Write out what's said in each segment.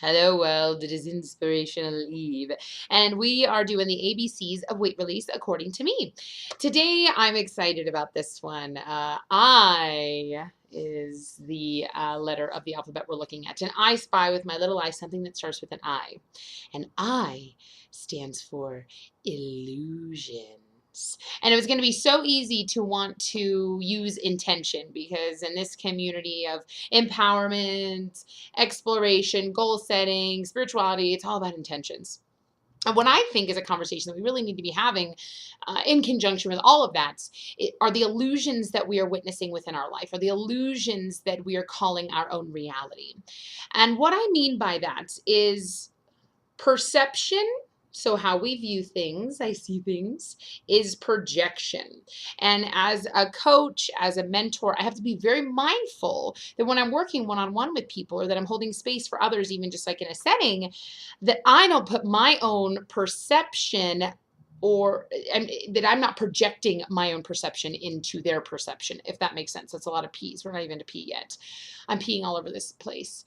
Hello, world. It is Inspirational Eve, and we are doing the ABCs of weight release according to me. Today, I'm excited about this one. I is the letter of the alphabet we're looking at. And I spy with my little eye something that starts with an I. And I stands for illusion. And it was going to be so easy to want to use intention because in this community of empowerment, exploration, goal setting, spirituality, it's all about intentions. And what I think is a conversation that we really need to be having in conjunction with all of that are the illusions that we are witnessing within our life, are the illusions that we are calling our own reality. And what I mean by that is perception. So, how we view things, I see things, is projection. And as a coach, as a mentor, I have to be very mindful that when I'm working one on one with people or that I'm holding space for others, even just like in a setting, that I don't put my own perception or that I'm not projecting my own perception into their perception, if that makes sense. That's a lot of P's. We're not even to P yet. I'm peeing all over this place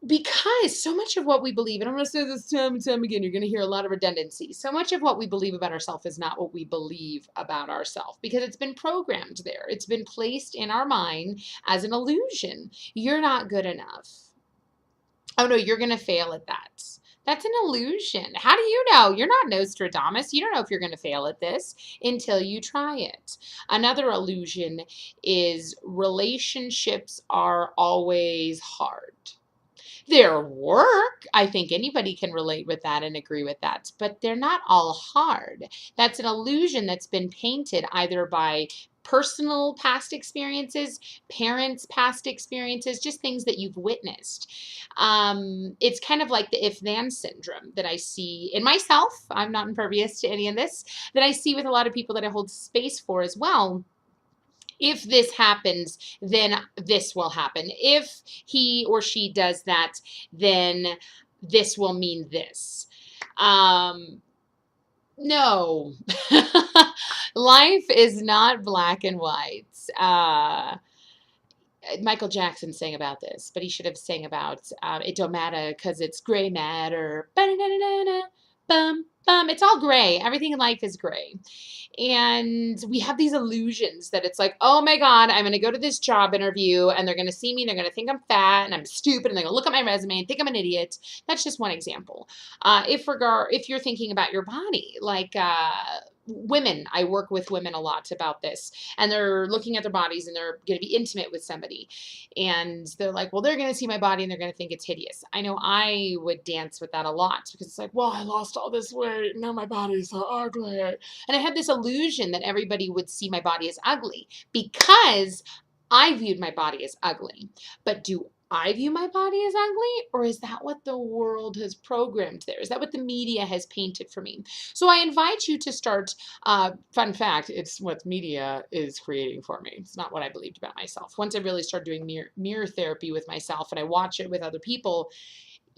because so much of what we believe, and I'm going to say this time and time again, you're going to hear a lot of redundancy. So much of what we believe about ourselves is not what we believe about ourselves because it's been programmed there. It's been placed in our mind as an illusion. You're not good enough. Oh no, you're going to fail at that. That's an illusion. How do you know? You're not Nostradamus. You don't know if you're going to fail at this until you try it. Another illusion is relationships are always hard. Their work, I think anybody can relate with that and agree with that, but they're not all hard. That's an illusion that's been painted either by personal past experiences, parents' past experiences, just things that you've witnessed. It's kind of like the if-then syndrome that I see in myself. I'm not impervious to any of this, that I see with a lot of people that I hold space for as well. If this happens, then this will happen. If he or she does that, then this will mean this. No. Life is not black and white. Michael Jackson sang about this, but he should have sang about it don't matter because it's gray matter. Ba-da-da-da-da-da, bum, bum. It's all gray. Everything in life is gray. And we have these illusions that it's like, oh my God, I'm going to go to this job interview and they're going to see me and they're going to think I'm fat and I'm stupid and they're going to look at my resume and think I'm an idiot. That's just one example. If you're thinking about your body, like women, I work with women a lot about this, and they're looking at their bodies and they're going to be intimate with somebody. And they're like, well, they're going to see my body and they're going to think it's hideous. I know I would dance with that a lot because it's like, well, I lost all this weight. Now my body's so ugly. And I had this illusion that everybody would see my body as ugly because I viewed my body as ugly. But do I view my body as ugly, or is that what the world has programmed there? Is that what the media has painted for me? So I invite you to start. Fun fact, it's what media is creating for me. It's not what I believed about myself. Once I really started doing mirror therapy with myself and I watch it with other people,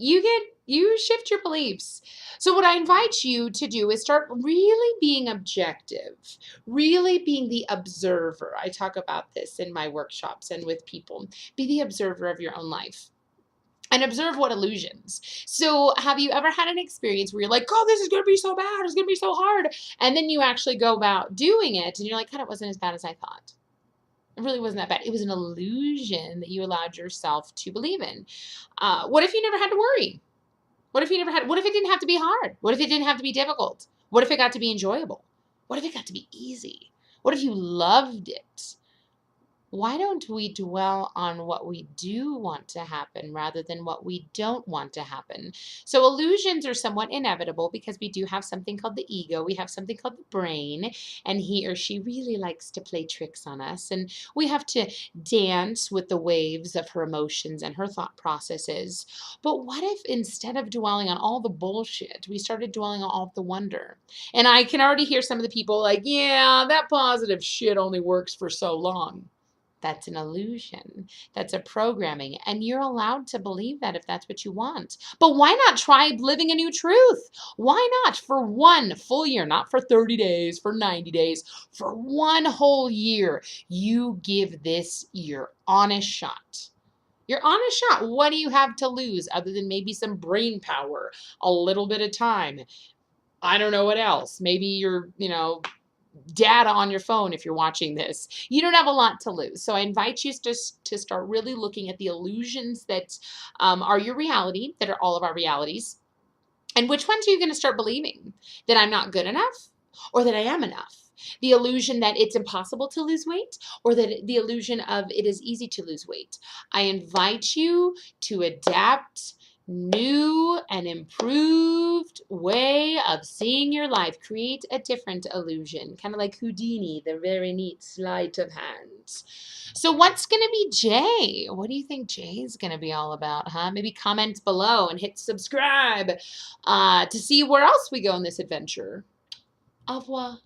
you shift your beliefs. So what I invite you to do is start really being objective, really being the observer. I talk about this in my workshops and with people. Be the observer of your own life and observe what illusions. So have you ever had an experience where you're like, oh, this is going to be so bad, it's going to be so hard, and then you actually go about doing it and you're like, God, it wasn't as bad as I thought. It really wasn't that bad. It was an illusion that you allowed yourself to believe in. What if you never had to worry? What if it didn't have to be hard? What if it didn't have to be difficult? What if it got to be enjoyable? What if it got to be easy? What if you loved it? Why don't we dwell on what we do want to happen rather than what we don't want to happen? So illusions are somewhat inevitable because we do have something called the ego. We have something called the brain, and he or she really likes to play tricks on us. And we have to dance with the waves of her emotions and her thought processes. But what if instead of dwelling on all the bullshit, we started dwelling on all of the wonder? And I can already hear some of the people like, yeah, that positive shit only works for so long. That's an illusion. That's a programming. And you're allowed to believe that if that's what you want. But why not try living a new truth? Why not for one full year, not for 30 days, for 90 days, for one whole year, you give this your honest shot. You're on a shot. What do you have to lose other than maybe some brain power, a little bit of time? I don't know what else. Maybe data on your phone if you're watching this. You don't have a lot to lose. So I invite you to start really looking at the illusions that are your reality, that are all of our realities. And which ones are you going to start believing? That I'm not good enough or that I am enough? The illusion that it's impossible to lose weight or that the illusion of it is easy to lose weight. I invite you to adapt new and improved way of seeing your life. Create a different illusion, kind of like Houdini, the very neat sleight of hand. So what's going to be Jay? What do you think Jay is going to be all about, huh? Maybe comment below and hit subscribe to see where else we go in this adventure. Au revoir.